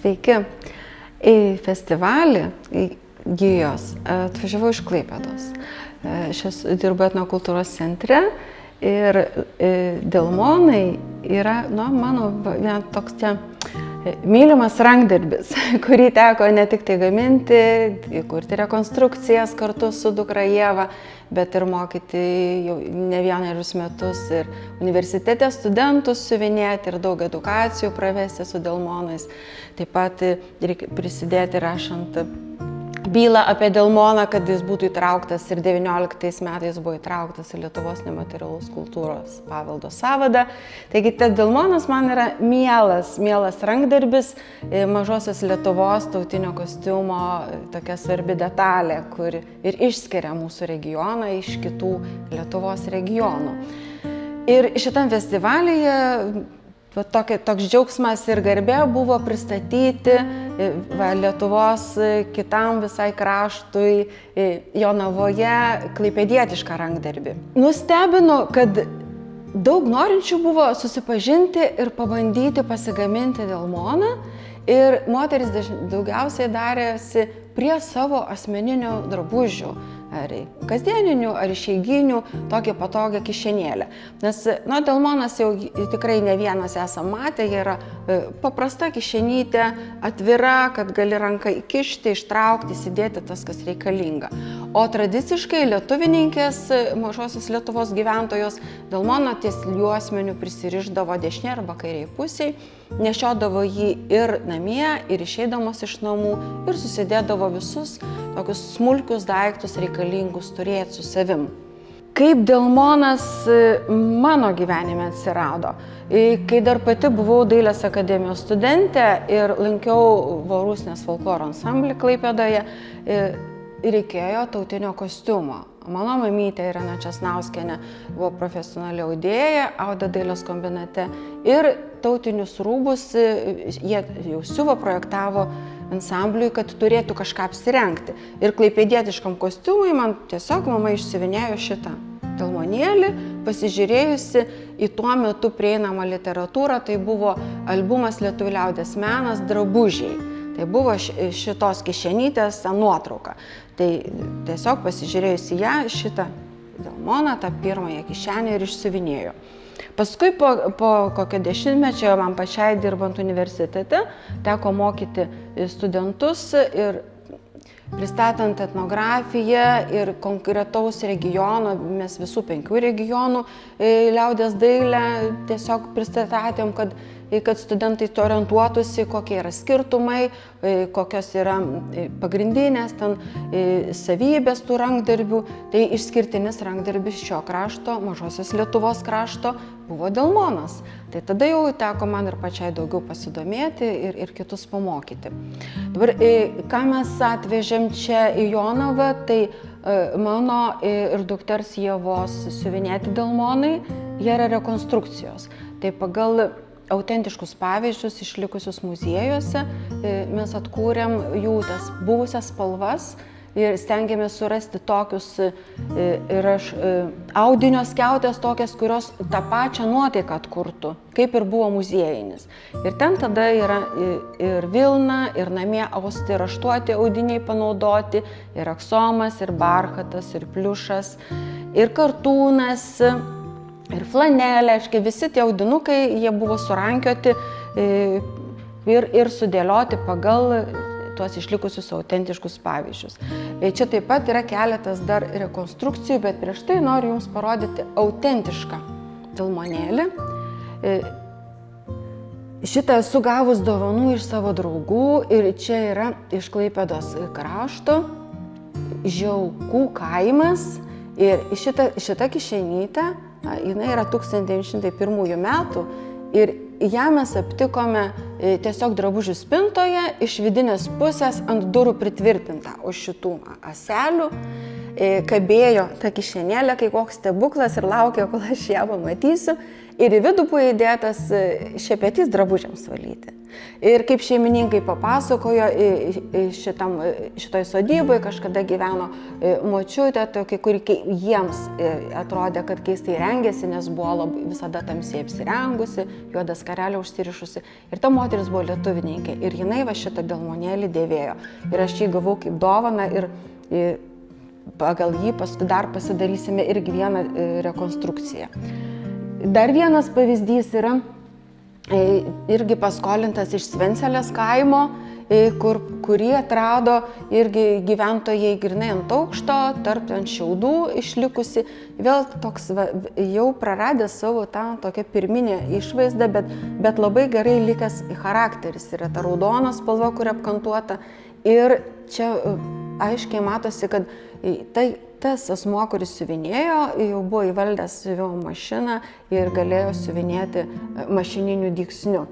Sveiki. Į festivalį Gijos atvažiavau iš Klaipėdos. Aš dirbu etnokultūros centre ir Delmonai yra mano toks mylimas rankdarbis, kurį teko ne tik tai gaminti, kurti rekonstrukcijas kartu su dukra Ieva, bet ir mokyti jau ne vienerius metus ir universitete studentus siuvinėti ir daug edukacijų pravesti su Delmonais. Taip pat reikia prisidėti rašant bylą apie Delmoną, kad jis būtų įtrauktas ir 19 metais buvo įtrauktas į Lietuvos nematerialaus kultūros paveldo sąvadą. Taigi, Delmonas man yra mielas rankdarbis, mažosios Lietuvos tautinio kostiumo tokia svarbi detalė, kur ir išskiria mūsų regioną iš kitų Lietuvos regionų. Ir šitam festivalyje toks džiaugsmas ir garbė buvo pristatyti Lietuvos kitam visai kraštui Jonavoje klaipėdietišką rankdarbį. Nustebino, kad daug norinčių buvo susipažinti ir pabandyti pasigaminti Delmoną ir moteris daugiausiai darėsi prie savo asmeninių drabužių, ar kasdieninių, ar išeiginių, tokią patogią kišenėlę. Nes Delmonas jau tikrai ne vienas esam matę, jie yra paprasta kišenytė, atvira, kad gali ranką įkišti, ištraukti, įsidėti tas, kas reikalinga. O tradiciškai lietuvininkės, mažosios Lietuvos gyventojos, Delmoną ties juosmeniu prisirišdavo dešinė arba kairiai pusiai, nešiodavo jį ir namie, ir išeidamos iš namų, ir susidėdavo visus tokius smulkius daiktus reikalingus turėti su savim. Kaip Delmonas mano gyvenime atsirado? Kai dar pati buvau Dailės akademijos studentė ir lankiau Vorusnės folkloro ansamblį Klaipėdoje, reikėjo tautinio kostiumo. Mano mamytė Irena Česnauskienė buvo profesionali audėja, audė dailės kombinate ir tautinius rūbus jie jau siuvo, projektavo ansambliui, kad turėtų kažką apsirengti. Ir klaipėdietiškam kostiumui man tiesiog mama išsiuvinėjo šitą delmonėlį, pasižiūrėjusi į tuo metu prieinamą literatūrą, tai buvo albumas Lietuvių liaudies menas drabužiai. Tai buvo šitos kišenytės nuotrauka. Tai tiesiog pasižiūrėjus į ją šitą Delmoną, tą pirmąją kišenę ir išsiuvinėjo. Paskui po kokio 10-mečio man pačiai dirbant universitete teko mokyti studentus ir pristatant etnografiją ir konkretaus regiono, mes visų 5 regionų liaudies dailę tiesiog pristatėm, kad studentai orientuotųsi, kokie yra skirtumai, kokios yra pagrindinės savybės tų rankdarbių. Tai išskirtinis rankdarbis šio krašto, mažosios Lietuvos krašto, buvo Delmonas. Tai tada jau teko man ir pačiai daugiau pasidomėti ir kitus pamokyti. Dabar, ką mes atvežėm čia į Jonavą, tai mano ir dukters Ievos siuvinėti Delmonai, jie yra rekonstrukcijos. Tai pagal autentiškus pavyzdžius išlikusius muziejuose mes atkūrėm jų tas buvusias spalvas ir stengiamės surasti tokius audinio skiautės tokias, kurios tą pačią nuotaiką atkurtų, kaip ir buvo muziejinis. Ir ten tada yra ir vilna, ir namie austi raštuoti audiniai panaudoti, ir aksomas, ir barchatas, ir pliušas, ir kartūnas, ir flanelė, visi tie audinukai, jie buvo surankioti ir sudėlioti pagal tuos išlikusius autentiškus pavyzdžius. Čia taip pat yra keletas dar rekonstrukcijų, bet prieš tai noriu Jums parodyti autentišką delmonėlį. Šitą esu gavus dovanų iš savo draugų ir čia yra iš Klaipėdos krašto, Žiaukų kaimas. Ir šita kišenytė, jinai yra 1901 metų ir ją mes aptikome tiesiog drabužių spintoje, iš vidinės pusės ant durų pritvirtinta už šitų aselių. Kabėjo ta kišenėlė, kai koks stebuklas ir laukė, kol aš ją pamatysiu. ir į vidų buvo įdėtas šepetys drabužiams valyti. Ir kaip šeimininkai papasakojo, šitoj sodyboje kažkada gyveno močiutė, kuri jiems atrodė, kad keistai rengėsi, nes buvo visada tamsiai apsirengusi, juodą skarelę užsirišusi. Ir ta moteris buvo lietuvininkė ir jinai va šitą delmonėlį dėvėjo. Ir aš jį gavau kaip dovaną ir pagal jį paskui dar pasidarysime irgi vieną rekonstrukciją. Dar vienas pavyzdys yra irgi paskolintas iš Svencelės kaimo, kurį atrado irgi gyventojai grynai ant aukšto, tarp ant šiaudų išlikusi. Vėl toks jau praradęs savo tą tokią pirminę išvaizdą, bet labai gerai likęs charakteris. Yra ta raudona spalva, kuri apkantuota. Ir čia aiškiai matosi, kad tas asmuo, kuris siuvinėjo, jau buvo įvaldęs siuvimo mašiną ir galėjo siuvinėti mašininiu dygsniu.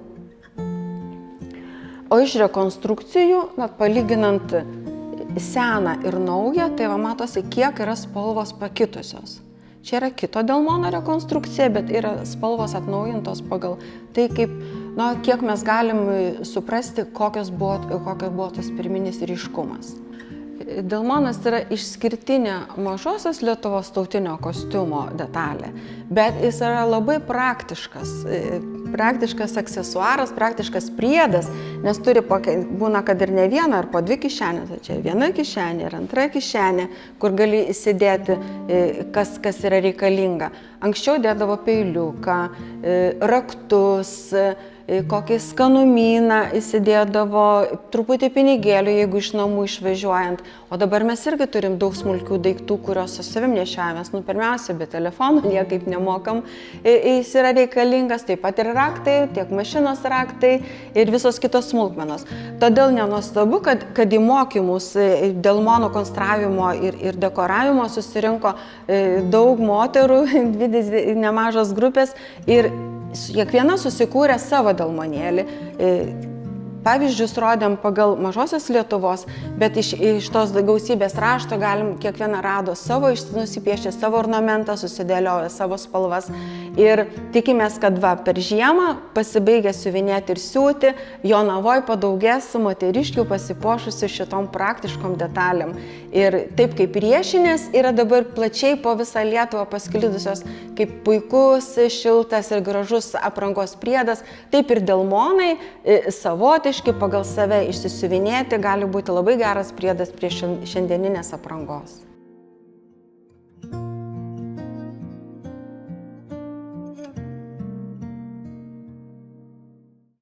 O iš rekonstrukcijų, palyginant seną ir naują, tai matosi, kiek yra spalvos pakitusios. Čia yra kito delmono rekonstrukcija, bet yra spalvos atnaujintos pagal tai, kiek mes galim suprasti, kokios buvo tas pirminis ryškumas. Delmonas yra išskirtinė mažosios Lietuvos tautinio kostiumo detalė, bet jis yra labai praktiškas aksesuaras, praktiškas priedas, nes būna, kad ir ne viena, ar po dvi kišenės. Čia viena kišenė ir antra kišenė, kur gali įsidėti, kas yra reikalinga. Anksčiau dėdavo peiliuką, raktus, kokį skanumyną įsidėdavo, truputį pinigėlių, jeigu iš namų išvažiuojant. O dabar mes irgi turim daug smulkių daiktų, kurios su savim nešiojamės. Pirmiausia, be telefonų niekaip nemokam. Jis yra reikalingas, taip pat ir raktai, tiek mašinos raktai ir visos kitos smulkmenos. Todėl nenuostabu, kad į mokymus delmonų konstravimo ir dekoravimo susirinko daug moterų, dvi nemažos grupės ir kiekviena susikūrė savo delmonėlį. Pavyzdžius rodėm pagal mažosios Lietuvos, bet iš tos gausybės rašto kiekviena rado savo, nusipiešė savo ornamentą, susidėliojo savo spalvas. Ir tikimės, kad per žiemą pasibaigę siuvinėti ir siūti, Jonavoj padaugės moteriškių pasipuošusių šitom praktiškom detalėm. Ir taip kaip riešinės yra dabar plačiai po visą Lietuvą pasklidusios kaip puikus, šiltas ir gražus aprangos priedas, taip ir delmonai savotiški pagal save išsisiuvinėti gali būti labai geras priedas prie šiandieninės aprangos.